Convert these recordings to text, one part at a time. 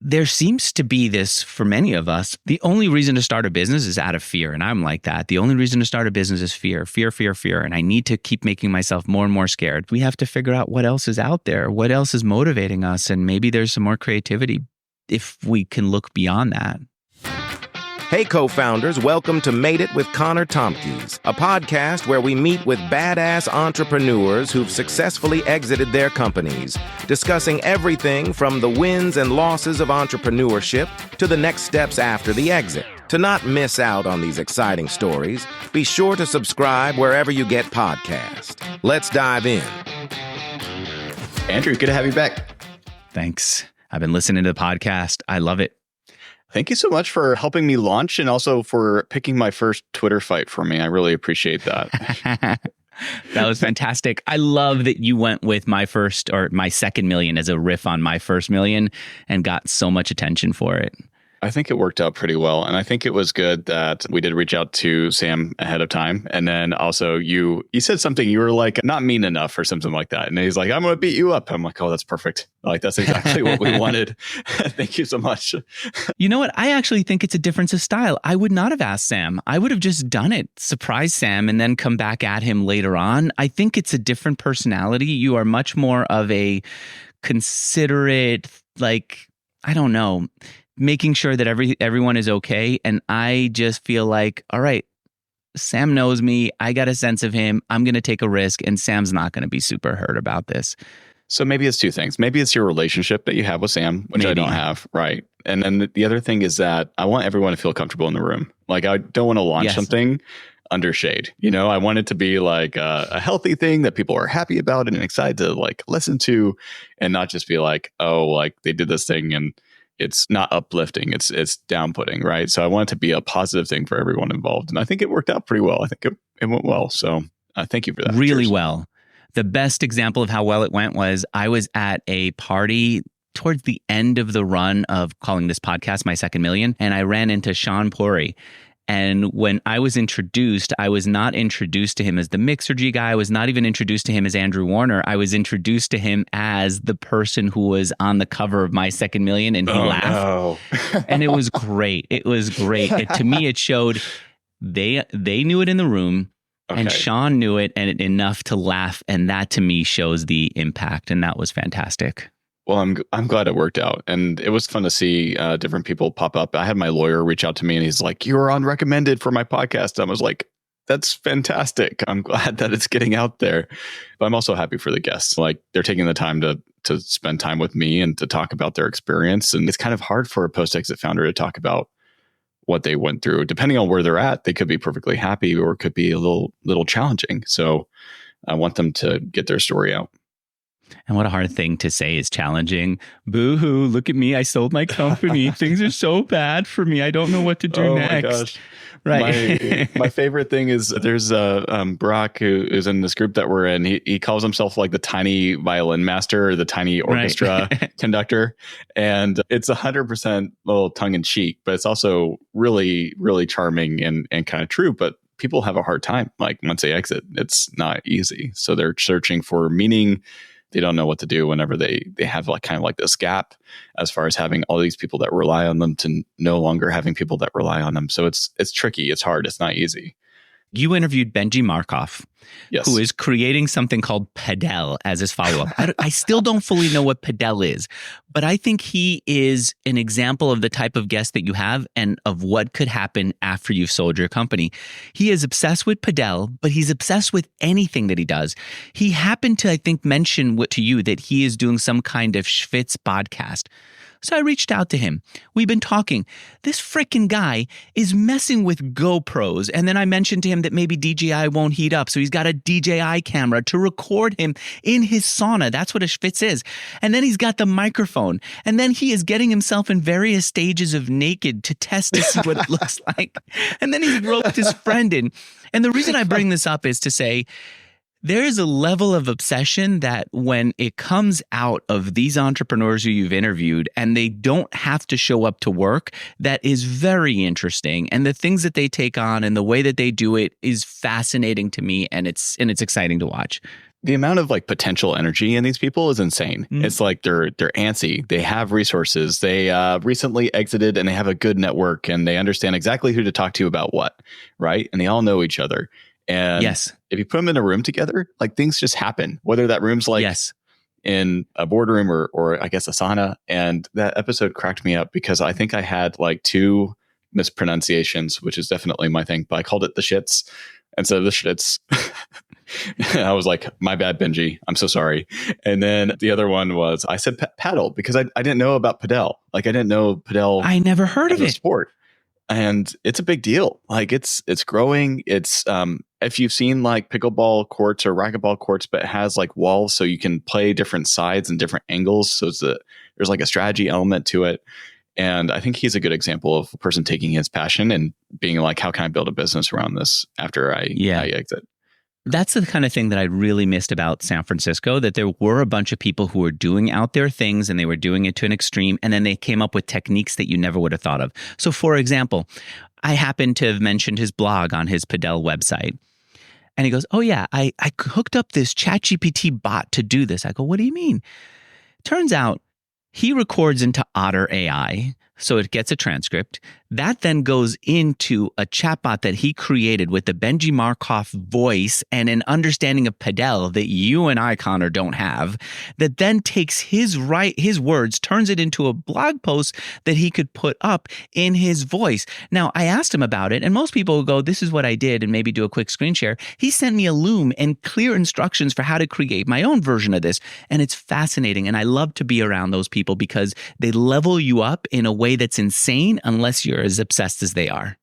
there seems to be this, for many of us, the only reason to start a business is out of fear. And I'm like that. The only reason to start a business is fear. And I need to keep making myself more and more scared. We have to figure out what else is out there, what else is motivating us. And maybe there's some more creativity if we can look beyond that. Hey, co-founders, welcome to Made It with Connor Tompkins, a podcast where we meet with badass entrepreneurs who've successfully exited their companies, discussing everything from the wins and losses of entrepreneurship to the next steps after the exit. To not miss out on these exciting stories, be sure to subscribe wherever you get podcasts. Let's dive in. Andrew, good to have you back. Thanks. I've been listening to the podcast. I love it. Thank you so much for helping me launch and also for picking my first Twitter fight for me. I really appreciate that. That was fantastic. I love that you went with my second million as a riff on my first million and got so much attention for it. I think it worked out pretty well. And I think it was good that we did reach out to Sam ahead of time. And then also you said something, you were like, not mean enough or something like that. And he's like, I'm going to beat you up. I'm like, oh, that's perfect. Like, that's exactly what we wanted. Thank you so much. You know what? I actually think it's a difference of style. I would not have asked Sam. I would have just done it, surprised Sam, and then come back at him later on. I think it's a different personality. You are much more of a considerate, like, I don't know, making sure that everyone is okay. And I just feel like, all right, Sam knows me. I got a sense of him. I'm going to take a risk, and Sam's not going to be super hurt about this. So maybe it's two things. Maybe it's your relationship that you have with Sam, which I don't have. Right. And then the other thing is that I want everyone to feel comfortable in the room. Like, I don't want to launch something under shade. You know, I want it to be like a healthy thing that people are happy about and excited to like listen to, and not just be like, oh, like they did this thing and it's not uplifting. It's down-putting, right? So I want it to be a positive thing for everyone involved. And I think it worked out pretty well. I think it went well. So thank you for that. Really well. The best example of how well it went was I was at a party towards the end of the run of calling this podcast My Second Million, and I ran into Sean Pori. And when I was introduced, I was not introduced to him as the Mixergy guy. I was not even introduced to him as Andrew Warner. I was introduced to him as the person who was on the cover of My Second Million, and he laughed. No. And it was great. It was great. To me, it showed they knew it in the room, and Sean knew it and enough to laugh. And that to me shows the impact. And that was fantastic. Well, I'm glad it worked out. And it was fun to see different people pop up. I had my lawyer reach out to me and he's like, you were on recommended for my podcast. I was like, that's fantastic. I'm glad that it's getting out there. But I'm also happy for the guests. Like, they're taking the time to spend time with me and to talk about their experience. And it's kind of hard for a post-exit founder to talk about what they went through. Depending on where they're at, they could be perfectly happy or it could be a little challenging. So I want them to get their story out. And what a hard thing to say is challenging. Boo-hoo, look at me. I sold my company. Things are so bad for me. I don't know what to do next. My gosh. Right. My favorite thing is there's Brock who is in this group that we're in. He calls himself like the tiny violin master or the tiny orchestra conductor. And it's 100% a little tongue in cheek, but it's also really, really charming and kind of true. But people have a hard time. Like, once they exit, it's not easy. So they're searching for meaning. They don't know what to do whenever they have like kind of like this gap as far as having all these people that rely on them to no longer having people that rely on them. So it's tricky. It's hard. It's not easy. You interviewed Benji Markov, who is creating something called Padel as his follow-up. I still don't fully know what Padel is, but I think he is an example of the type of guest that you have and of what could happen after you've sold your company. He is obsessed with Padel, but he's obsessed with anything that he does. He happened to, I think, mention to you that he is doing some kind of Schwitz podcast. So I reached out to him. We've been talking. This freaking guy is messing with GoPros. And then I mentioned to him that maybe DJI won't heat up. So he's got a DJI camera to record him in his sauna. That's what a Schwitz is. And then he's got the microphone. And then he is getting himself in various stages of naked to test to see what it looks like. And then he's roped his friend in. And the reason I bring this up is to say, there is a level of obsession that when it comes out of these entrepreneurs who you've interviewed and they don't have to show up to work, that is very interesting. And the things that they take on and the way that they do it is fascinating to me, and it's exciting to watch. the amount of like potential energy in these people is insane. It's like they're antsy. They have resources. They recently exited and they have a good network and they understand exactly who to talk to about what, right? And they all know each other. And if you put them in a room together, like things just happen, whether that room's like in a boardroom or I guess a sauna. And that episode cracked me up because I think I had like 2 mispronunciations, which is definitely my thing, but I called it the shits. And so the shits, I was like, my bad, Benji. I'm so sorry. And then the other one was I said paddle because I didn't know about padel. Like I didn't know padel. I never heard of it. Sport. And it's a big deal. Like it's growing. It's if you've seen like pickleball courts or racquetball courts, but it has like walls so you can play different sides and different angles. So there's like a strategy element to it. And I think he's a good example of a person taking his passion and being like, how can I build a business around this after I exit? That's the kind of thing that I really missed about San Francisco, that there were a bunch of people who were doing out there things and they were doing it to an extreme. And then they came up with techniques that you never would have thought of. So for example, I happened to have mentioned his blog on his Padel website. And he goes, oh yeah, I hooked up this ChatGPT bot to do this. I go, what do you mean? Turns out he records into Otter AI, so it gets a transcript. That then goes into a chatbot that he created with the Benji Markov voice and an understanding of Padel that you and I, Connor, don't have, that then takes his words, turns it into a blog post that he could put up in his voice. Now, I asked him about it, and most people will go, this is what I did, and maybe do a quick screen share. He sent me a Loom and clear instructions for how to create my own version of this, and it's fascinating, and I love to be around those people because they level you up in a way that's insane unless you're as obsessed as they are.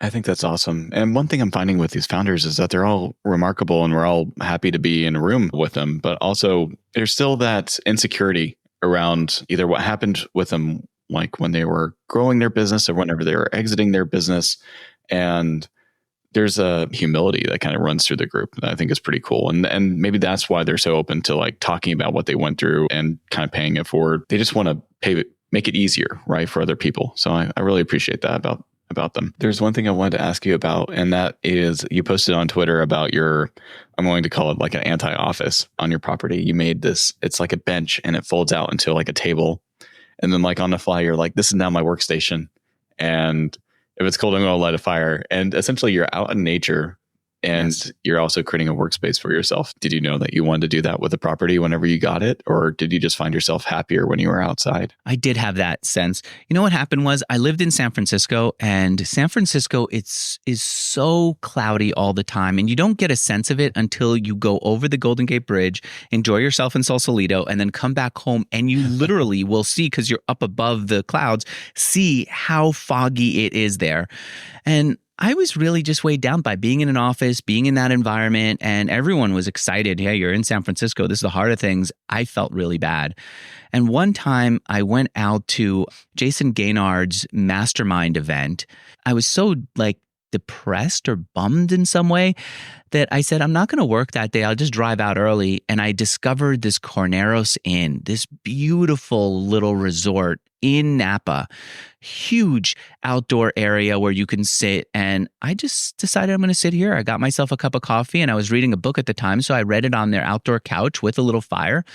I think that's awesome. And one thing I'm finding with these founders is that they're all remarkable and we're all happy to be in a room with them. But also there's still that insecurity around either what happened with them, like when they were growing their business or whenever they were exiting their business. And there's a humility that kind of runs through the group that I think is pretty cool. And maybe that's why they're so open to like talking about what they went through and kind of paying it forward. They just want to make it easier, right, for other people. So I really appreciate that about them. There's one thing I wanted to ask you about, and that is you posted on Twitter about I'm going to call it like an anti-office on your property. You made this, it's like a bench and it folds out into like a table. And then like on the fly, you're like, this is now my workstation. And if it's cold, I'm going to light a fire. And essentially you're out in nature and you're also creating a workspace for yourself. Did you know that you wanted to do that with the property whenever you got it? Or did you just find yourself happier when you were outside? I did have that sense. You know what happened was I lived in San Francisco, and San Francisco, is so cloudy all the time. And you don't get a sense of it until you go over the Golden Gate Bridge, enjoy yourself in Sausalito, and then come back home. And you literally will see, because you're up above the clouds, see how foggy it is there. And I was really just weighed down by being in an office, being in that environment, and everyone was excited. Yeah, you're in San Francisco. This is the heart of things. I felt really bad. And one time I went out to Jason Gaynard's mastermind event. I was so depressed or bummed in some way that I said, I'm not going to work that day. I'll just drive out early. And I discovered this Carneros Inn, this beautiful little resort in Napa, huge outdoor area where you can sit. And I just decided I'm going to sit here. I got myself a cup of coffee and I was reading a book at the time. So I read it on their outdoor couch with a little fire.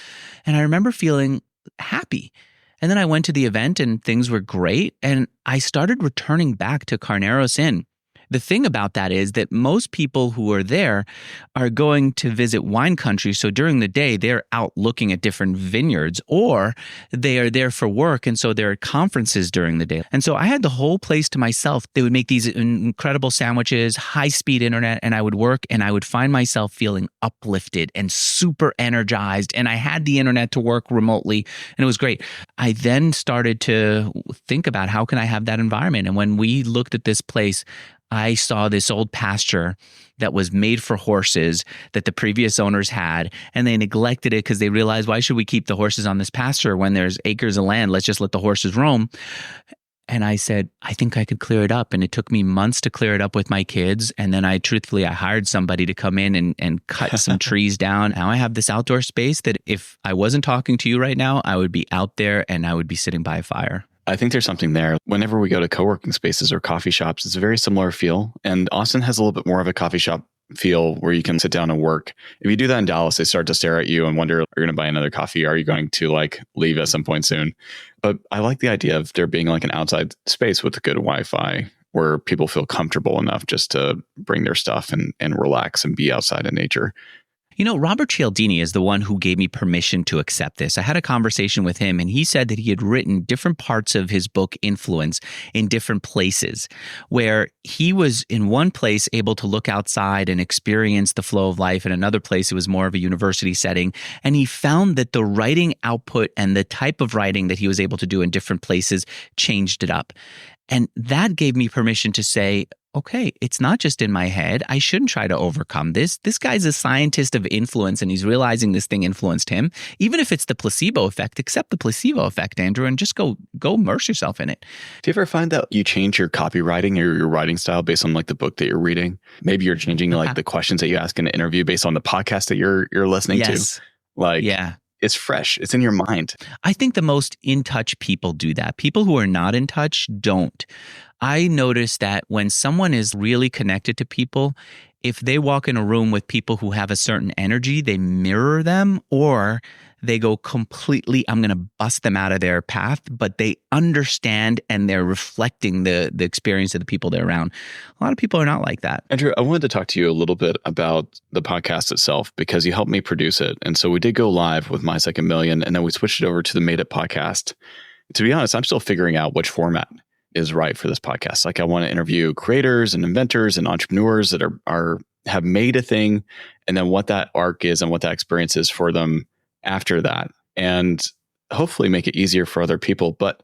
And I remember feeling happy. And then I went to the event and things were great. And I started returning back to Carneros Inn. The thing about that is that most people who are there are going to visit wine country. So during the day, they're out looking at different vineyards, or they are there for work. And so there are conferences during the day. And so I had the whole place to myself. They would make these incredible sandwiches, high-speed internet, and I would work and I would find myself feeling uplifted and super energized. And I had the internet to work remotely, and it was great. I then started to think about how can I have that environment? And when we looked at this place, I saw this old pasture that was made for horses that the previous owners had, and they neglected it because they realized, why should we keep the horses on this pasture when there's acres of land? Let's just let the horses roam. And I said, I think I could clear it up. And it took me months to clear it up with my kids. And then I hired somebody to come in and cut some trees down. Now I have this outdoor space that if I wasn't talking to you right now, I would be out there and I would be sitting by a fire. I think there's something there. Whenever we go to co-working spaces or coffee shops, it's a very similar feel. And Austin has a little bit more of a coffee shop feel where you can sit down and work. If you do that in Dallas, they start to stare at you and wonder, are you going to buy another coffee? Are you going to like leave at some point soon? But I like the idea of there being like an outside space with good Wi-Fi where people feel comfortable enough just to bring their stuff and relax and be outside in nature. You know, Robert Cialdini is the one who gave me permission to accept this. I had a conversation with him, and he said that he had written different parts of his book, Influence, in different places, where he was in one place able to look outside and experience the flow of life. In another place, it was more of a university setting. And he found that the writing output and the type of writing that he was able to do in different places changed it up. And that gave me permission to say, okay, it's not just in my head. I shouldn't try to overcome this. This guy's a scientist of influence, and he's realizing this thing influenced him. Even if it's the placebo effect, accept the placebo effect, Andrew, and just go immerse yourself in it. Do you ever find that you change your copywriting or your writing style based on like the book that you're reading? Maybe you're changing like the questions that you ask in an interview based on the podcast that you're listening to. Like, yeah. It's fresh. It's in your mind. I think the most in touch people do that. People who are not in touch don't. I notice that when someone is really connected to people, if they walk in a room with people who have a certain energy, they mirror them, or they go completely, I'm going to bust them out of their path, but they understand and they're reflecting the experience of the people they're around. A lot of people are not like that. Andrew, I wanted to talk to you a little bit about the podcast itself because you helped me produce it. And so we did go live with My Second Million, and then we switched it over to the Made It podcast. To be honest, I'm still figuring out which format is right for this podcast. Like, I want to interview creators and inventors and entrepreneurs that have made a thing, and then what that arc is and what that experience is for them after that, and hopefully make it easier for other people. But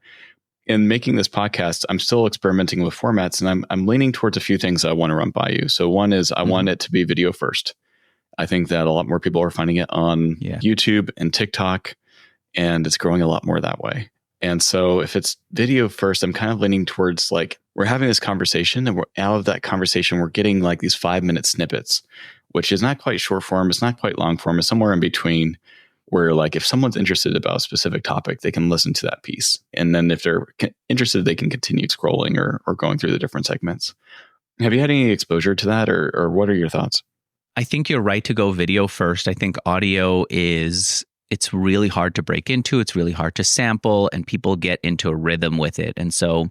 in making this podcast, I'm still experimenting with formats, and I'm leaning towards a few things I want to run by you. So one is I want it to be video first. I think that a lot more people are finding it on YouTube and TikTok, and it's growing a lot more that way. And so if it's video first, I'm kind of leaning towards like, we're having this conversation, and out of that conversation, we're getting like these 5-minute snippets, which is not quite short form. It's not quite long form. It's somewhere in between, where like if someone's interested about a specific topic, they can listen to that piece. And then if they're interested, they can continue scrolling or going through the different segments. Have you had any exposure to that, or what are your thoughts? I think you're right to go video first. I think audio it's really hard to break into. It's really hard to sample, and people get into a rhythm with it. And so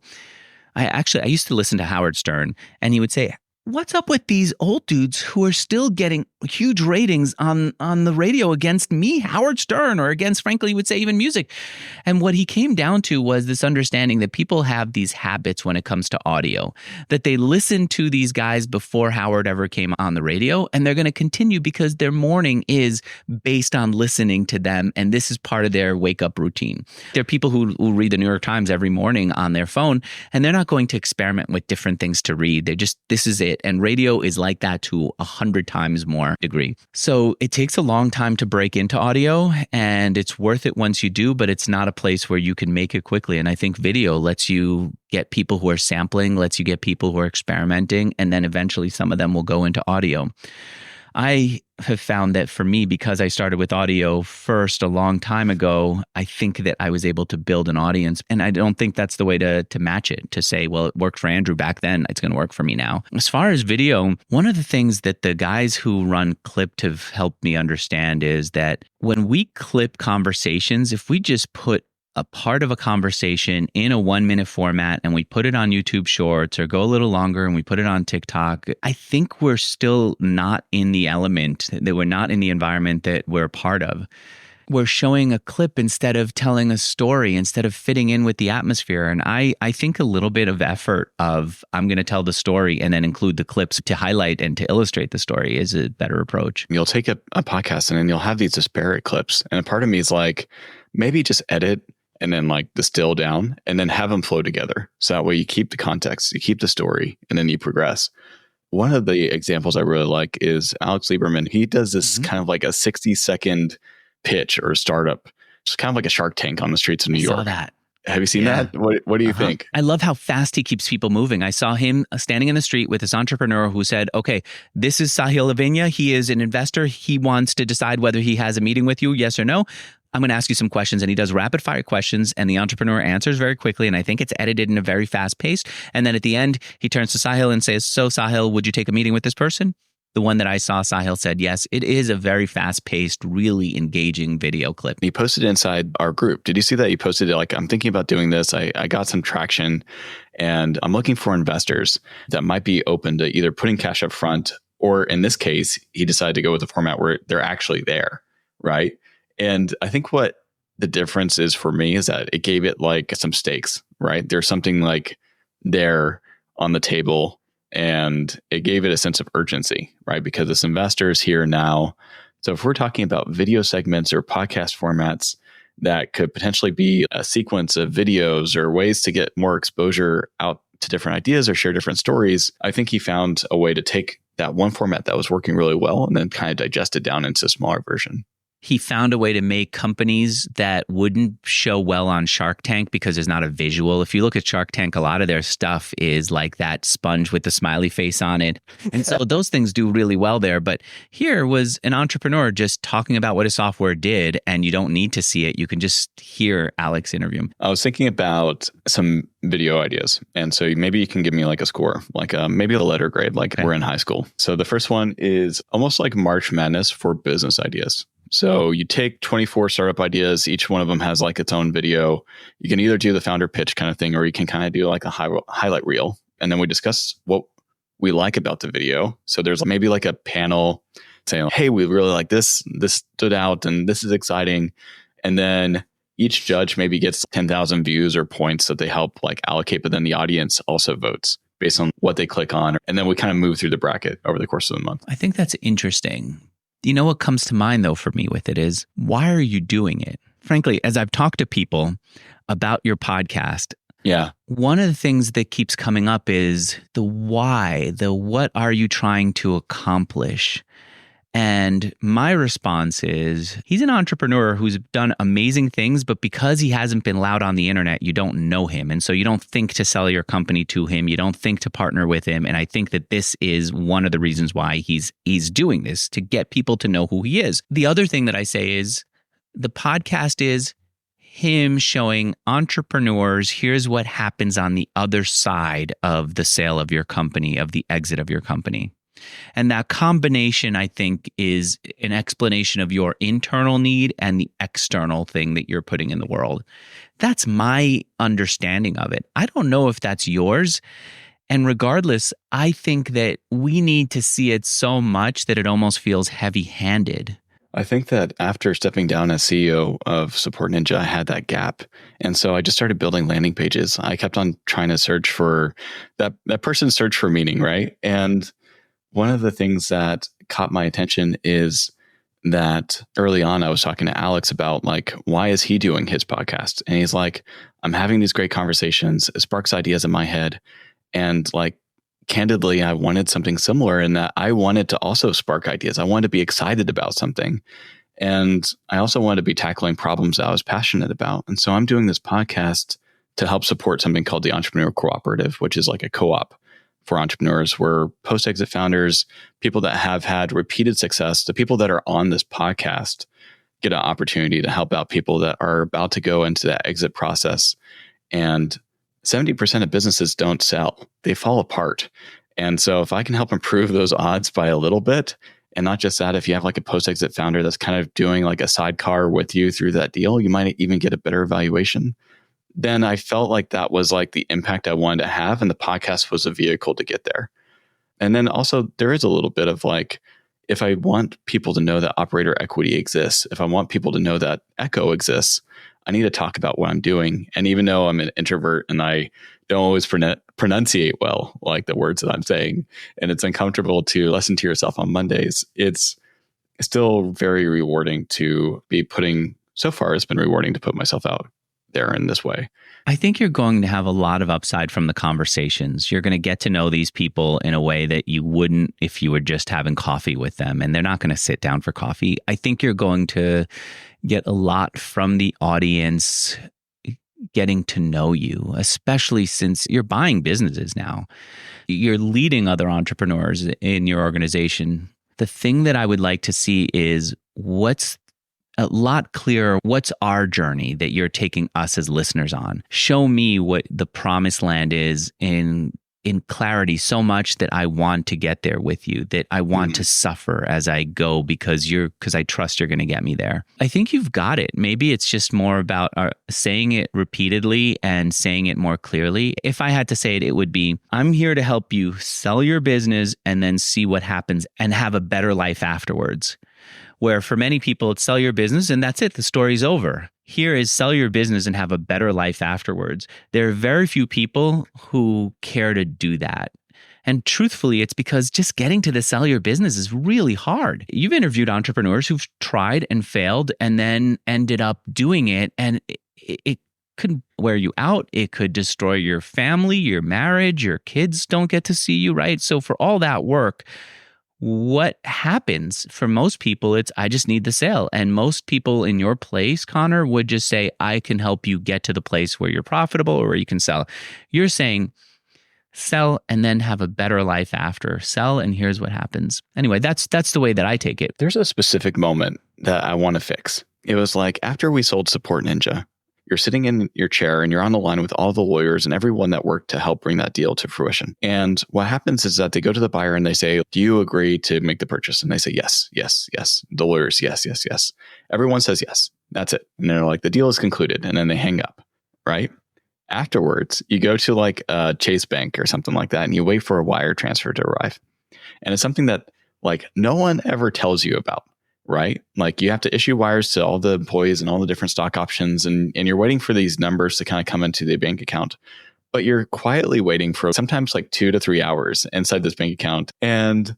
I used to listen to Howard Stern, and he would say, what's up with these old dudes who are still getting huge ratings on the radio against me, Howard Stern, or against, frankly, he would say even music. And what he came down to was this understanding that people have these habits when it comes to audio, that they listen to these guys before Howard ever came on the radio, and they're going to continue because their morning is based on listening to them, and this is part of their wake-up routine. There are people who read the New York Times every morning on their phone, and they're not going to experiment with different things to read. This is it. And radio is like that to 100 times more degree. So it takes a long time to break into audio, and it's worth it once you do, but it's not a place where you can make it quickly. And I think video lets you get people who are sampling, lets you get people who are experimenting, and then eventually some of them will go into audio. I have found that for me, because I started with audio first a long time ago, I think that I was able to build an audience. And I don't think that's the way to match it, to say, well, it worked for Andrew back then, it's going to work for me now. As far as video, one of the things that the guys who run Clipped have helped me understand is that when we clip conversations, if we just put a part of a conversation in a 1-minute format and we put it on YouTube Shorts, or go a little longer and we put it on TikTok, I think we're still not in the element, that we're not in the environment that we're a part of. We're showing a clip instead of telling a story, instead of fitting in with the atmosphere. And I think a little bit of effort of, I'm going to tell the story and then include the clips to highlight and to illustrate the story is a better approach. You'll take a podcast and then you'll have these disparate clips. And a part of me is like, maybe just edit and then like distill down and then have them flow together. So that way you keep the context, you keep the story, and then you progress. One of the examples I really like is Alex Lieberman. He does this kind of like a 60-second pitch or startup. It's kind of like a Shark Tank on the streets of New York. I saw that. Have you seen that? What do you think? I love how fast he keeps people moving. I saw him standing in the street with this entrepreneur who said, okay, this is Sahil Lavinia. He is an investor. He wants to decide whether he has a meeting with you, yes or no. I'm going to ask you some questions. And he does rapid fire questions, and the entrepreneur answers very quickly. And I think it's edited in a very fast pace. And then at the end, he turns to Sahil and says, so Sahil, would you take a meeting with this person? The one that I saw, Sahil said, yes, it is a very fast-paced, really engaging video clip. He posted it inside our group. Did you see that? He posted it like, I'm thinking about doing this. I got some traction and I'm looking for investors that might be open to either putting cash up front, or in this case, he decided to go with a format where they're actually there, right? And I think what the difference is for me is that it gave it like some stakes, right? There's something like there on the table, and it gave it a sense of urgency, right? Because this investor is here now. So if we're talking about video segments or podcast formats that could potentially be a sequence of videos or ways to get more exposure out to different ideas or share different stories, I think he found a way to take that one format that was working really well and then kind of digest it down into a smaller version. He found a way to make companies that wouldn't show well on Shark Tank because there's not a visual. If you look at Shark Tank, a lot of their stuff is like that sponge with the smiley face on it. And so those things do really well there. But here was an entrepreneur just talking about what his software did, and you don't need to see it. You can just hear Alex interview him. I was thinking about some video ideas. And so maybe you can give me like a score, like maybe a letter grade, like we're in high school. So the first one is almost like March Madness for business ideas. So you take 24 startup ideas. Each one of them has like its own video. You can either do the founder pitch kind of thing, or you can kind of do like a highlight reel. And then we discuss what we like about the video. So there's maybe like a panel saying, hey, we really like this. This stood out and this is exciting. And then each judge maybe gets 10,000 views or points that they help like allocate, but then the audience also votes based on what they click on. And then we kind of move through the bracket over the course of the month. I think that's interesting. You know what comes to mind, though, for me with it is, why are you doing it? Frankly, as I've talked to people about your podcast, one of the things that keeps coming up is the why, the what are you trying to accomplish? And my response is, he's an entrepreneur who's done amazing things, but because he hasn't been loud on the internet, you don't know him. And so you don't think to sell your company to him. You don't think to partner with him. And I think that this is one of the reasons why he's doing this, to get people to know who he is. The other thing that I say is the podcast is him showing entrepreneurs, here's what happens on the other side of the sale of your company, of the exit of your company. And that combination, I think, is an explanation of your internal need and the external thing that you're putting in the world. That's my understanding of it. I don't know if that's yours. And regardless, I think that we need to see it so much that it almost feels heavy-handed. I think that after stepping down as CEO of Support Ninja, I had that gap. And so I just started building landing pages. I kept on trying to search for that person's search for meaning, right? And one of the things that caught my attention is that early on, I was talking to Alex about like, why is he doing his podcast? And he's like, I'm having these great conversations. It sparks ideas in my head. And like, candidly, I wanted something similar in that I wanted to also spark ideas. I wanted to be excited about something. And I also wanted to be tackling problems that I was passionate about. And so I'm doing this podcast to help support something called the Entrepreneurial Cooperative, which is like a co-op for entrepreneurs, where post-exit founders, people that have had repeated success, the people that are on this podcast get an opportunity to help out people that are about to go into that exit process. And 70% of businesses don't sell. They fall apart. And so if I can help improve those odds by a little bit, and not just that, if you have like a post-exit founder that's kind of doing like a sidecar with you through that deal, you might even get a better valuation. Then I felt like that was like the impact I wanted to have. And the podcast was a vehicle to get there. And then also there is a little bit of like, if I want people to know that operator equity exists, if I want people to know that Echo exists, I need to talk about what I'm doing. And even though I'm an introvert and I don't always pronunciate well, like the words that I'm saying, and it's uncomfortable to listen to yourself on Mondays, it's still very rewarding to be so far it's been rewarding to put myself out there in this way. I think you're going to have a lot of upside from the conversations. You're going to get to know these people in a way that you wouldn't if you were just having coffee with them, and they're not going to sit down for coffee. I think you're going to get a lot from the audience getting to know you, especially since you're buying businesses now. You're leading other entrepreneurs in your organization. The thing that I would like to see is what's a lot clearer. What's our journey that you're taking us as listeners on? Show me what the promised land is in in clarity so much that I want to get there with you, that I want to suffer as I go because I trust you're going to get me there. I think you've got it. Maybe it's just more about saying it repeatedly and saying it more clearly. If I had to say it, it would be, I'm here to help you sell your business and then see what happens and have a better life afterwards. Where for many people, it's sell your business and that's it. The story's over. Here is sell your business and have a better life afterwards. There are very few people who care to do that. And truthfully, it's because just getting to the sell your business is really hard. You've interviewed entrepreneurs who've tried and failed and then ended up doing it. And it could wear you out. It could destroy your family, your marriage, your kids don't get to see you, right? So for all that work, what happens for most people, it's I just need the sale. And most people in your place, Connor, would just say, I can help you get to the place where you're profitable or where you can sell. You're saying sell and then have a better life after. Sell and here's what happens. Anyway, that's the way that I take it. There's a specific moment that I want to fix. It was like after we sold Support Ninja, you're sitting in your chair and you're on the line with all the lawyers and everyone that worked to help bring that deal to fruition. And what happens is that they go to the buyer and they say, do you agree to make the purchase? And they say, yes, yes, yes. The lawyers, yes, yes, yes. Everyone says yes. That's it. And they're like, the deal is concluded. And then they hang up, right? Afterwards, you go to like a Chase Bank or something like that and you wait for a wire transfer to arrive. And it's something that like no one ever tells you about. Right? Like you have to issue wires to all the employees and all the different stock options and you're waiting for these numbers to kind of come into the bank account. But you're quietly waiting for sometimes like 2 to 3 hours inside this bank account. And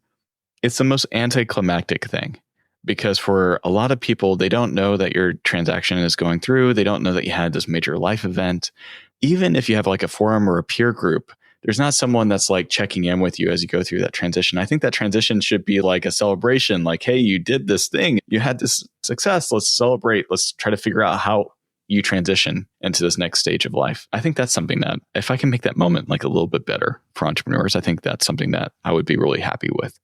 it's the most anticlimactic thing because for a lot of people, they don't know that your transaction is going through. They don't know that you had this major life event. Even if you have like a forum or a peer group, there's not someone that's like checking in with you as you go through that transition. I think that transition should be like a celebration, like, hey, you did this thing. You had this success. Let's celebrate. Let's try to figure out how you transition into this next stage of life. I think that's something that if I can make that moment like a little bit better for entrepreneurs, I think that's something that I would be really happy with.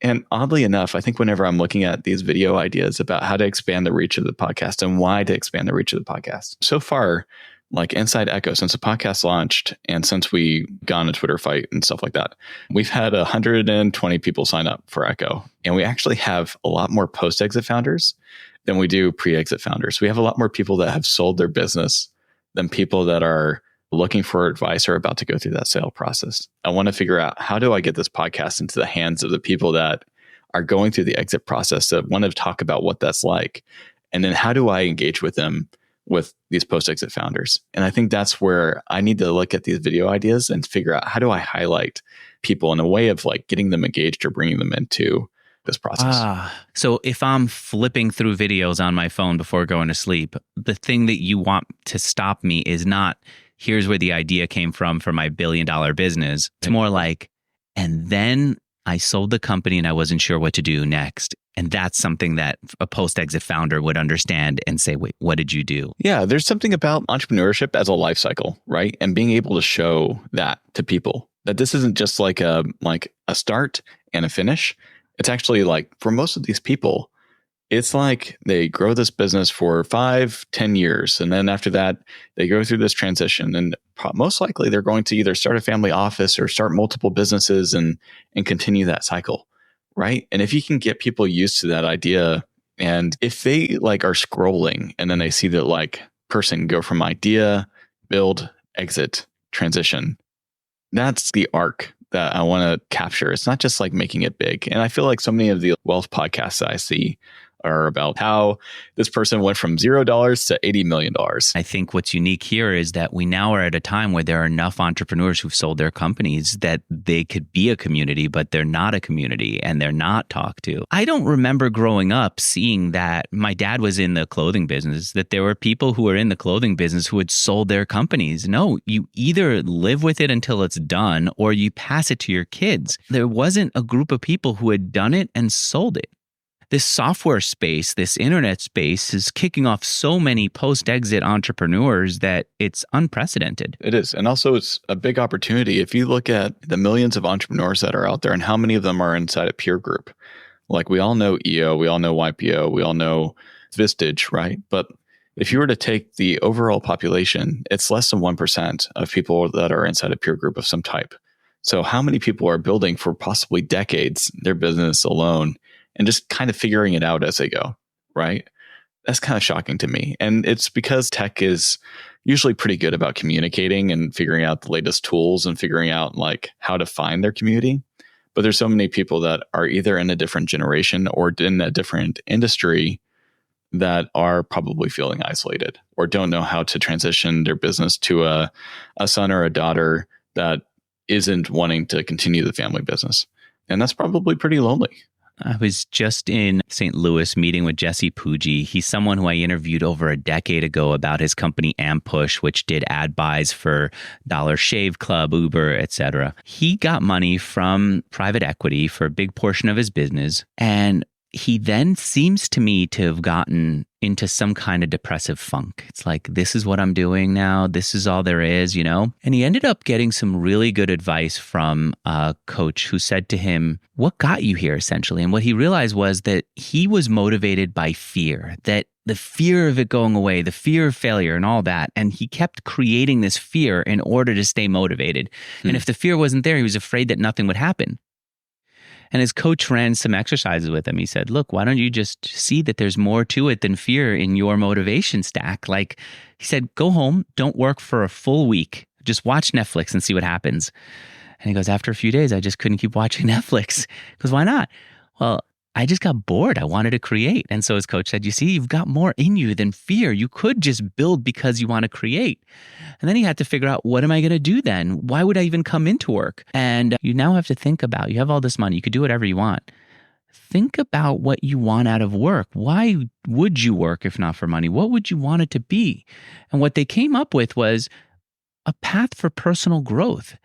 And oddly enough, I think whenever I'm looking at these video ideas about how to expand the reach of the podcast and why to expand the reach of the podcast, so far, like inside Echo, since the podcast launched and since we got on a Twitter fight and stuff like that, we've had 120 people sign up for Echo. And we actually have a lot more post-exit founders than we do pre-exit founders. We have a lot more people that have sold their business than people that are looking for advice or about to go through that sale process. I want to figure out how do I get this podcast into the hands of the people that are going through the exit process that want to talk about what that's like. And then how do I engage with them with these post-exit founders? And I think that's where I need to look at these video ideas and figure out how do I highlight people in a way of like getting them engaged or bringing them into this process. So if I'm flipping through videos on my phone before going to sleep, the thing that you want to stop me is not, here's where the idea came from for my $1 billion business. It's more like, and then I sold the company and I wasn't sure what to do next. And that's something that a post-exit founder would understand and say, wait, what did you do? Yeah, there's something about entrepreneurship as a life cycle, right? And being able to show that to people, that this isn't just like a start and a finish. It's actually like for most of these people, it's like they grow this business for 5-10 years. And then after that, they go through this transition. And most likely they're going to either start a family office or start multiple businesses and continue that cycle. Right. And if you can get people used to that idea, and if they like are scrolling and then they see that like person go from idea, build, exit, transition, that's the arc that I want to capture. It's not just like making it big. And I feel like so many of the wealth podcasts that I see are about how this person went from $0 to $80 million. I think what's unique here is that we now are at a time where there are enough entrepreneurs who've sold their companies that they could be a community, but they're not a community and they're not talked to. I don't remember growing up seeing that. My dad was in the clothing business, that there were people who were in the clothing business who had sold their companies. No, you either live with it until it's done or you pass it to your kids. There wasn't a group of people who had done it and sold it. This software space, this internet space is kicking off so many post-exit entrepreneurs that it's unprecedented. It is. And also it's a big opportunity. If you look at the millions of entrepreneurs that are out there and how many of them are inside a peer group, like we all know EO, we all know YPO, we all know Vistage, right? But if you were to take the overall population, it's less than 1% of people that are inside a peer group of some type. So how many people are building for possibly decades their business alone and just kind of figuring it out as they go, right? That's kind of shocking to me. And it's because tech is usually pretty good about communicating and figuring out the latest tools and figuring out like how to find their community. But there's so many people that are either in a different generation or in a different industry that are probably feeling isolated or don't know how to transition their business to a son or a daughter that isn't wanting to continue the family business. And that's probably pretty lonely. I was just in St. Louis meeting with Jesse Pooji. He's someone who I interviewed over a decade ago about his company Ampush, which did ad buys for Dollar Shave Club, Uber, etc. He got money from private equity for a big portion of his business, and he then seems to me to have gotten into some kind of depressive funk. It's like, this is what I'm doing now. This is all there is, you know? And he ended up getting some really good advice from a coach who said to him, what got you here, essentially? And what he realized was that he was motivated by fear, that the fear of it going away, the fear of failure and all that. And he kept creating this fear in order to stay motivated. And if the fear wasn't there, he was afraid that nothing would happen. And his coach ran some exercises with him. He said, look, why don't you just see that there's more to it than fear in your motivation stack? Like he said, go home, don't work for a full week. Just watch Netflix and see what happens. And he goes, after a few days, I just couldn't keep watching Netflix. He goes, why not? Well, I just got bored. I wanted to create. And so his coach said, you see, you've got more in you than fear. You could just build because you want to create. And then he had to figure out, what am I going to do then? Why would I even come into work? And you now have to think about, you have all this money. You could do whatever you want. Think about what you want out of work. Why would you work if not for money? What would you want it to be? And what they came up with was a path for personal growth.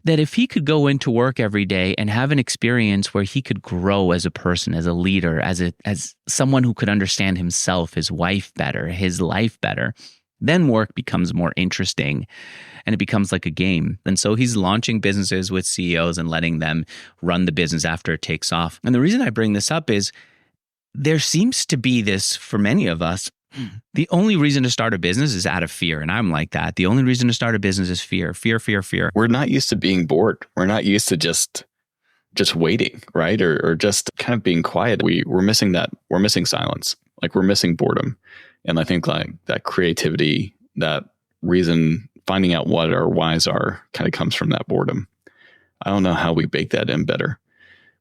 That if he could go into work every day and have an experience where he could grow as a person, as a leader, as someone who could understand himself, his wife better, his life better, then work becomes more interesting and it becomes like a game. And so he's launching businesses with CEOs and letting them run the business after it takes off. And the reason I bring this up is there seems to be this, for many of us, the only reason to start a business is out of fear. And I'm like that. The only reason to start a business is fear, fear, fear, fear. We're not used to being bored. We're not used to just waiting, right? Or just kind of being quiet. We're missing that. We're missing silence. Like we're missing boredom. And I think like that creativity, that reason, finding out what our whys are kind of comes from that boredom. I don't know how we bake that in better.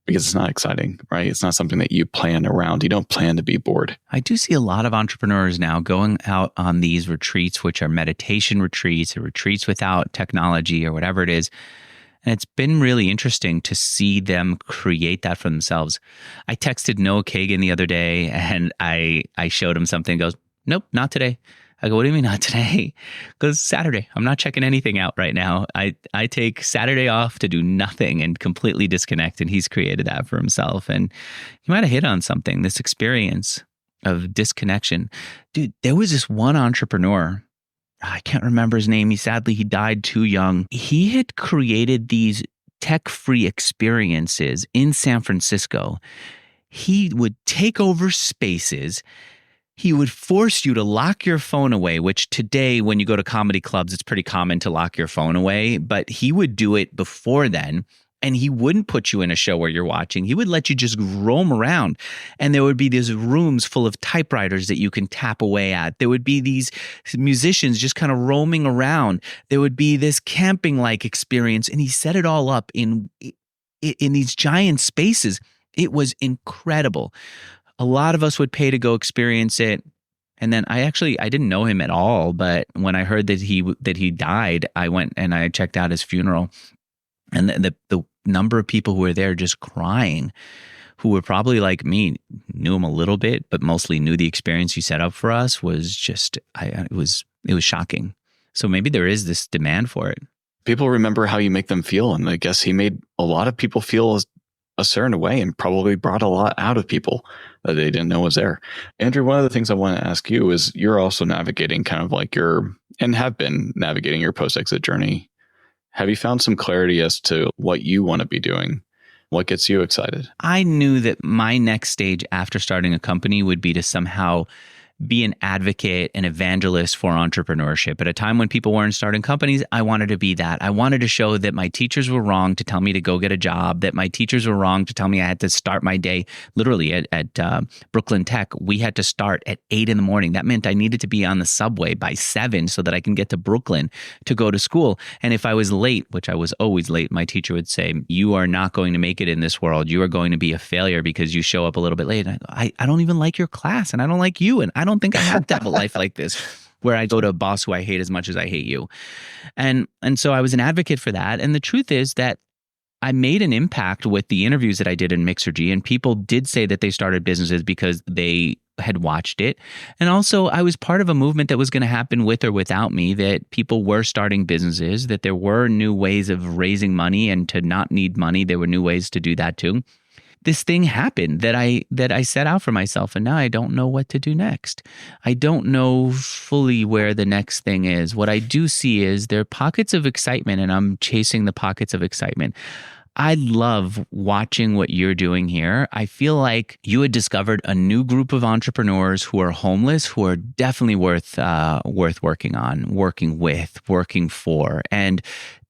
Because it's not exciting, right? It's not something that you plan around. You don't plan to be bored. I do see a lot of entrepreneurs now going out on these retreats, which are meditation retreats or retreats without technology or whatever it is. And it's been really interesting to see them create that for themselves. I texted Noah Kagan the other day and I showed him something. He goes, nope, not today. I go, what do you mean not today? Because Saturday, I'm not checking anything out right now. I take Saturday off to do nothing and completely disconnect. And he's created that for himself. And he might have hit on something, this experience of disconnection. Dude, there was this one entrepreneur. I can't remember his name. He died too young. He had created these tech-free experiences in San Francisco. He would take over spaces. He would force you to lock your phone away, which today, when you go to comedy clubs, it's pretty common to lock your phone away. But he would do it before then. And he wouldn't put you in a show where you're watching. He would let you just roam around. And there would be these rooms full of typewriters that you can tap away at. There would be these musicians just kind of roaming around. There would be this camping-like experience. And he set it all up in these giant spaces. It was incredible. A lot of us would pay to go experience it. And then I didn't know him at all. But when I heard that he died, I went and I checked out his funeral. And the number of people who were there just crying, who were probably like me, knew him a little bit, but mostly knew the experience he set up for us was just, it was shocking. So maybe there is this demand for it. People remember how you make them feel. And I guess he made a lot of people feel a certain way and probably brought a lot out of people that they didn't know was there. Andrew, one of the things I want to ask you is you're also navigating kind of like have been navigating your post-exit journey. Have you found some clarity as to what you want to be doing? What gets you excited? I knew that my next stage after starting a company would be to somehow be an advocate, an evangelist for entrepreneurship. At a time when people weren't starting companies, I wanted to be that. I wanted to show that my teachers were wrong to tell me to go get a job, that my teachers were wrong to tell me I had to start my day. Literally at Brooklyn Tech, we had to start at 8 in the morning. That meant I needed to be on the subway by 7 so that I can get to Brooklyn to go to school. And if I was late, which I was always late, my teacher would say, you are not going to make it in this world. You are going to be a failure because you show up a little bit late. And I don't even like your class, and I don't like you, and I don't think I have to have a life like this where I go to a boss who I hate as much as I hate you. And so I was an advocate for that. And the truth is that I made an impact with the interviews that I did in Mixergy, and people did say that they started businesses because they had watched it. And also I was part of a movement that was going to happen with or without me, that people were starting businesses, that there were new ways of raising money, and to not need money, there were new ways to do that too. This thing happened that I set out for myself, and now I don't know what to do next. I don't know fully where the next thing is. What I do see is there are pockets of excitement, and I'm chasing the pockets of excitement. I love watching what you're doing here. I feel like you had discovered a new group of entrepreneurs who are homeless, who are definitely worth working on, working with, working for. And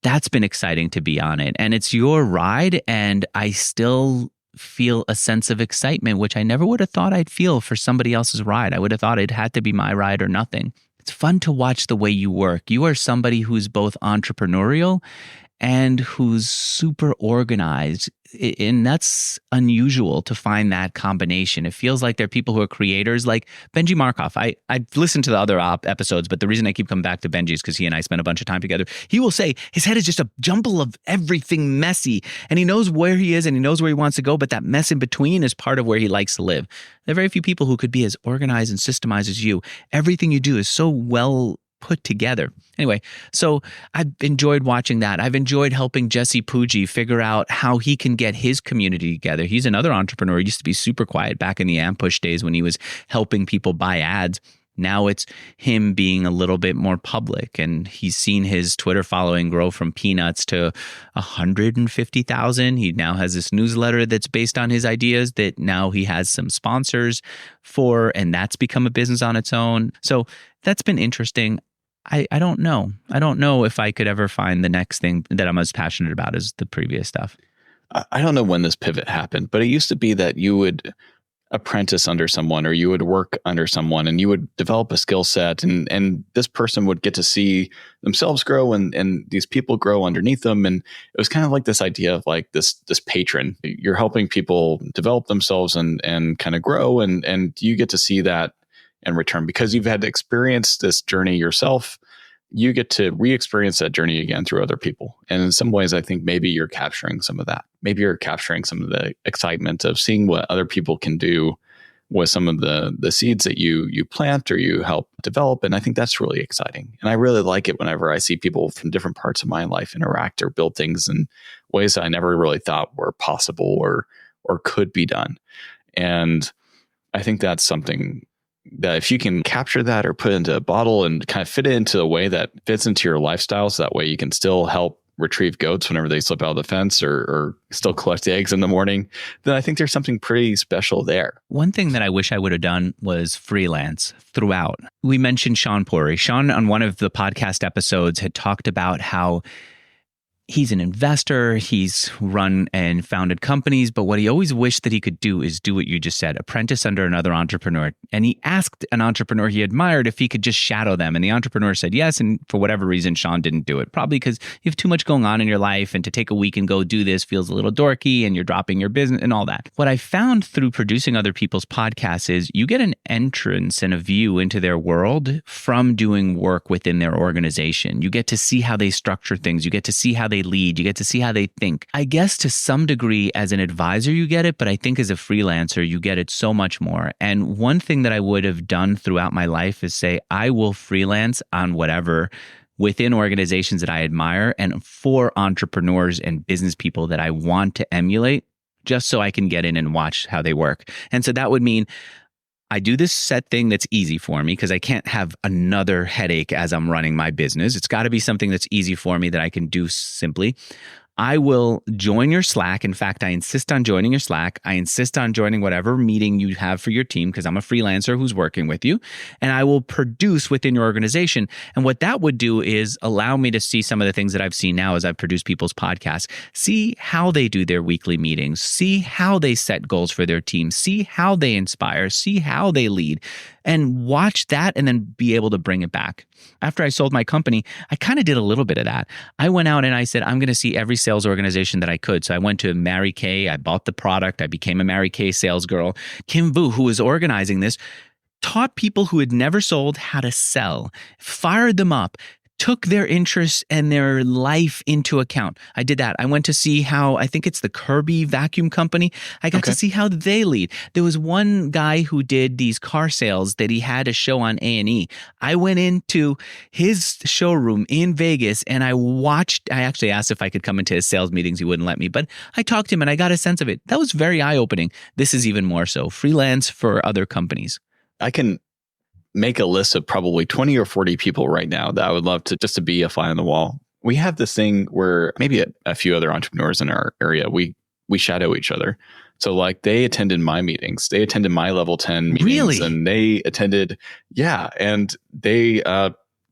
that's been exciting to be on it. And it's your ride, and I still feel a sense of excitement, which I never would have thought I'd feel for somebody else's ride. I would have thought it had to be my ride or nothing. It's fun to watch the way you work. You are somebody who's both entrepreneurial and who's super organized. And that's unusual to find that combination. It feels like there are people who are creators, like Benji Markov. I've listened to the other episodes, but the reason I keep coming back to Benji is because he and I spent a bunch of time together. He will say his head is just a jumble of everything messy, and he knows where he is and he knows where he wants to go, but that mess in between is part of where he likes to live. There are very few people who could be as organized and systemized as you. Everything you do is so well put together. Anyway, so I've enjoyed watching that. I've enjoyed helping Jesse Pujji figure out how he can get his community together. He's another entrepreneur. He used to be super quiet back in the Ampush days when he was helping people buy ads. Now it's him being a little bit more public, and he's seen his Twitter following grow from peanuts to 150,000. He now has this newsletter that's based on his ideas that now he has some sponsors for, and that's become a business on its own. So that's been interesting. I don't know. I don't know if I could ever find the next thing that I'm as passionate about as the previous stuff. I don't know when this pivot happened, but it used to be that you would apprentice under someone, or you would work under someone, and you would develop a skill set, and this person would get to see themselves grow, and these people grow underneath them. And it was kind of like this idea of like this patron. You're helping people develop themselves and kind of grow, and you get to see that in return because you've had to experience this journey yourself. You get to re-experience that journey again through other people. And in some ways, I think maybe you're capturing some of that. Maybe you're capturing some of the excitement of seeing what other people can do with some of the seeds that you plant or you help develop. And I think that's really exciting. And I really like it whenever I see people from different parts of my life interact or build things in ways that I never really thought were possible or could be done. And I think that's something that if you can capture that or put it into a bottle and kind of fit it into a way that fits into your lifestyle, so that way you can still help retrieve goats whenever they slip out of the fence or still collect eggs in the morning, then I think there's something pretty special there. One thing that I wish I would have done was freelance throughout. We mentioned Sean Puri. Sean, on one of the podcast episodes, had talked about how he's an investor. He's run and founded companies, but what he always wished that he could do is do what you just said, apprentice under another entrepreneur. And he asked an entrepreneur he admired if he could just shadow them. And the entrepreneur said yes. And for whatever reason, Sean didn't do it. Probably because you have too much going on in your life, and to take a week and go do this feels a little dorky, and you're dropping your business and all that. What I found through producing other people's podcasts is you get an entrance and a view into their world from doing work within their organization. You get to see how they structure things. You get to see how they lead. You get to see how they think. I guess to some degree as an advisor you get it, but I think as a freelancer you get it so much more. And one thing that I would have done throughout my life is say, I will freelance on whatever within organizations that I admire and for entrepreneurs and business people that I want to emulate, just so I can get in and watch how they work. And so that would mean I do this set thing that's easy for me because I can't have another headache as I'm running my business. It's got to be something that's easy for me that I can do simply. I will join your Slack. In fact, I insist on joining your Slack. I insist on joining whatever meeting you have for your team because I'm a freelancer who's working with you. And I will produce within your organization. And what that would do is allow me to see some of the things that I've seen now as I've produced people's podcasts. See how they do their weekly meetings. See how they set goals for their team. See how they inspire. See how they lead. And watch that and then be able to bring it back. After I sold my company, I kind of did a little bit of that. I went out and I said, I'm going to see every sales organization that I could. So I went to Mary Kay. I bought the product. I became a Mary Kay sales girl. Kim Vu, who was organizing this, taught people who had never sold how to sell, fired them up, took their interests and their life into account. I did that. I went to see how, I think it's the Kirby vacuum company. I got to see how they lead. There was one guy who did these car sales that he had a show on A&E. I went into his showroom in Vegas and I actually asked if I could come into his sales meetings. He wouldn't let me, but I talked to him and I got a sense of it. That was very eye-opening. This is even more so. Freelance for other companies. I can make a list of probably 20 or 40 people right now that I would love to just to be a fly on the wall. We have this thing where maybe a few other entrepreneurs in our area, we shadow each other. So like they attended my meetings, they attended my level 10 meetings, really? And they attended, and they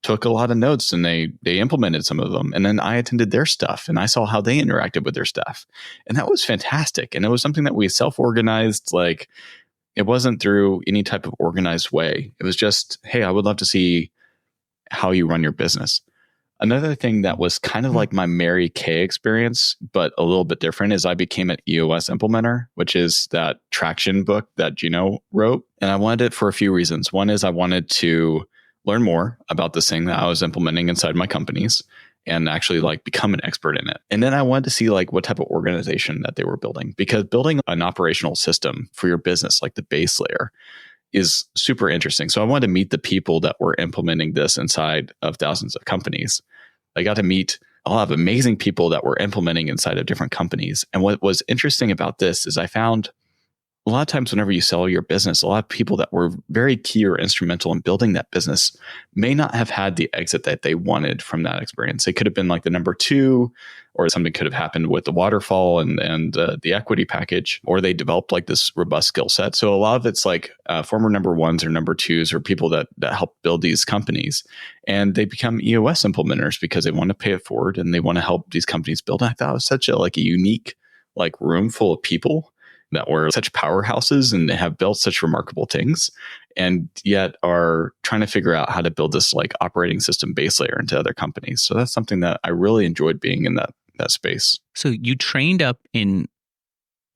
took a lot of notes and they implemented some of them. And then I attended their stuff and I saw how they interacted with their stuff. And that was fantastic. And it was something that we self-organized, like, it wasn't through any type of organized way. It was just, hey, I would love to see how you run your business. Another thing that was kind of like my Mary Kay experience, but a little bit different, is I became an EOS Implementer, which is that traction book that Gino wrote. And I wanted it for a few reasons. One is I wanted to learn more about this thing that I was implementing inside my companies and actually like become an expert in it. And then I wanted to see like what type of organization that they were building, because building an operational system for your business, like the base layer, is super interesting. So I wanted to meet the people that were implementing this inside of thousands of companies. I got to meet a lot of amazing people that were implementing inside of different companies. And what was interesting about this is I found a lot of times whenever you sell your business, a lot of people that were very key or instrumental in building that business may not have had the exit that they wanted from that experience. It could have been like the number two, or something could have happened with the waterfall and the equity package, or they developed like this robust skill set. So a lot of it's like former number ones or number twos or people that help build these companies, and they become EOS implementers because they want to pay it forward and they want to help these companies build. And I thought it was such a unique room full of people that were such powerhouses and have built such remarkable things, and yet are trying to figure out how to build this operating system base layer into other companies. So that's something that I really enjoyed being in that space. So you trained up in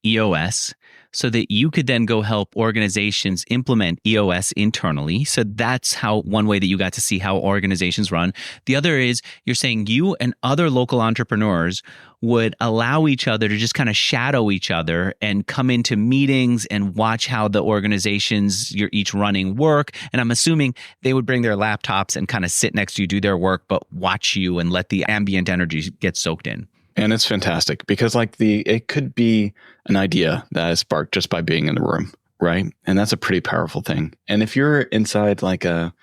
EOS so that you could then go help organizations implement EOS internally. So that's one way that you got to see how organizations run. The other is you're saying you and other local entrepreneurs would allow each other to just kind of shadow each other and come into meetings and watch how the organizations you're each running work. And I'm assuming they would bring their laptops and kind of sit next to you, do their work, but watch you and let the ambient energy get soaked in. And it's fantastic because it could be an idea that is sparked just by being in the room, right? And that's a pretty powerful thing. And if you're inside a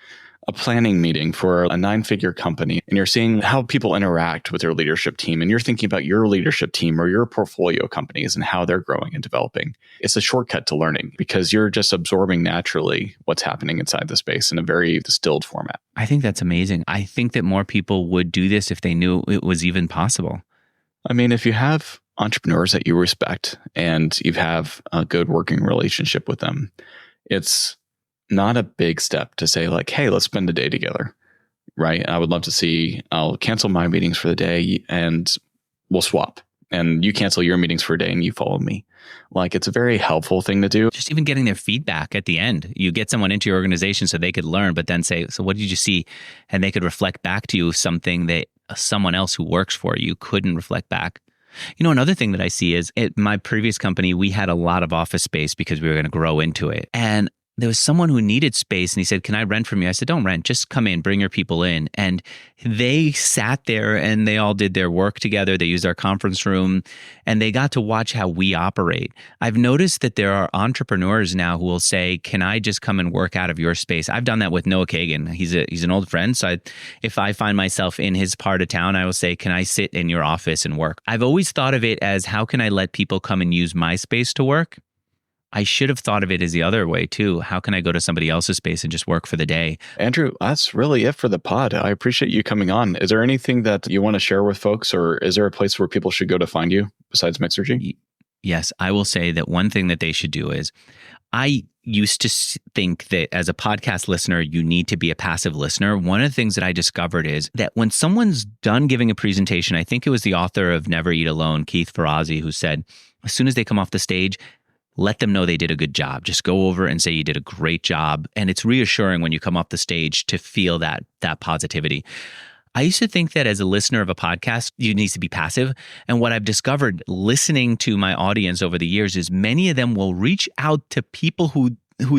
planning meeting for a 9-figure company and you're seeing how people interact with their leadership team, and you're thinking about your leadership team or your portfolio companies and how they're growing and developing, it's a shortcut to learning because you're just absorbing naturally what's happening inside the space in a very distilled format. I think that's amazing. I think that more people would do this if they knew it was even possible. I mean, if you have entrepreneurs that you respect and you have a good working relationship with them, it's not a big step to say hey, let's spend a day together, right? I would love to see, I'll cancel my meetings for the day and we'll swap. And you cancel your meetings for a day and you follow me. It's a very helpful thing to do. Just even getting their feedback at the end. You get someone into your organization so they could learn, but then say, so what did you see? And they could reflect back to you something that someone else who works for you couldn't reflect back. Another thing that I see is at my previous company, we had a lot of office space because we were going to grow into it. And there was someone who needed space and he said, can I rent from you? I said, don't rent, just come in, bring your people in. And they sat there and they all did their work together. They used our conference room and they got to watch how we operate. I've noticed that there are entrepreneurs now who will say, can I just come and work out of your space? I've done that with Noah Kagan. He's an old friend. So if I find myself in his part of town, I will say, can I sit in your office and work? I've always thought of it as, how can I let people come and use my space to work? I should have thought of it as the other way too. How can I go to somebody else's space and just work for the day? Andrew, that's really it for the pod. I appreciate you coming on. Is there anything that you want to share with folks, or is there a place where people should go to find you besides Mixergy? Yes, I will say that one thing that they should do is, I used to think that as a podcast listener, you need to be a passive listener. One of the things that I discovered is that when someone's done giving a presentation, I think it was the author of Never Eat Alone, Keith Ferrazzi, who said, as soon as they come off the stage, let them know they did a good job. Just go over and say you did a great job. And it's reassuring when you come off the stage to feel that positivity. I used to think that as a listener of a podcast, you need to be passive. And what I've discovered listening to my audience over the years is many of them will reach out to people who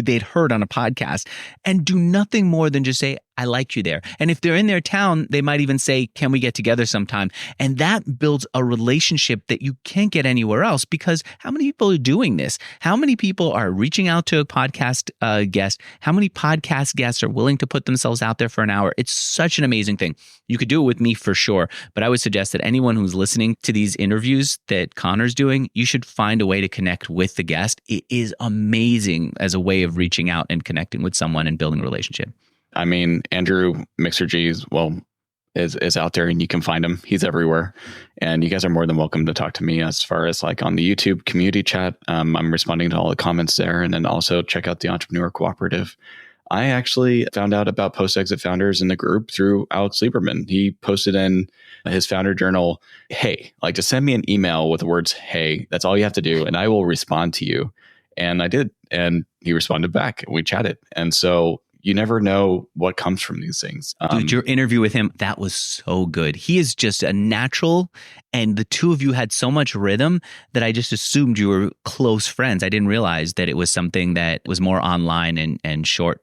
they'd heard on a podcast and do nothing more than just say, I liked you there. And if they're in their town, they might even say, can we get together sometime? And that builds a relationship that you can't get anywhere else, because how many people are doing this? How many people are reaching out to a podcast guest? How many podcast guests are willing to put themselves out there for an hour? It's such an amazing thing. You could do it with me for sure, but I would suggest that anyone who's listening to these interviews that Connor's doing, you should find a way to connect with the guest. It is amazing as a way of reaching out and connecting with someone and building a relationship. I mean, Andrew Mixergy is out there and you can find him. He's everywhere. And you guys are more than welcome to talk to me as far as like on the YouTube community chat. I'm responding to all the comments there. And then also check out the Entrepreneur Cooperative. I actually found out about post-exit founders in the group through Alex Lieberman. He posted in his founder journal, hey, like just send me an email with the words, hey, that's all you have to do. And I will respond to you. And I did. And he responded back. We chatted. And so you never know what comes from these things. Dude, your interview with him, that was so good. He is just a natural, and the two of you had so much rhythm that I just assumed you were close friends. I didn't realize that it was something that was more online and short.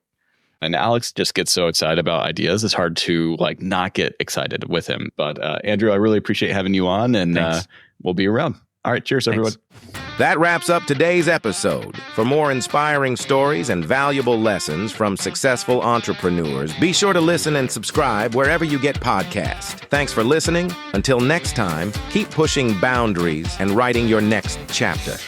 And Alex just gets so excited about ideas. It's hard to like not get excited with him. But Andrew, I really appreciate having you on, and we'll be around. All right. Cheers, everyone. That wraps up today's episode. For more inspiring stories and valuable lessons from successful entrepreneurs, be sure to listen and subscribe wherever you get podcasts. Thanks for listening. Until next time, keep pushing boundaries and writing your next chapter.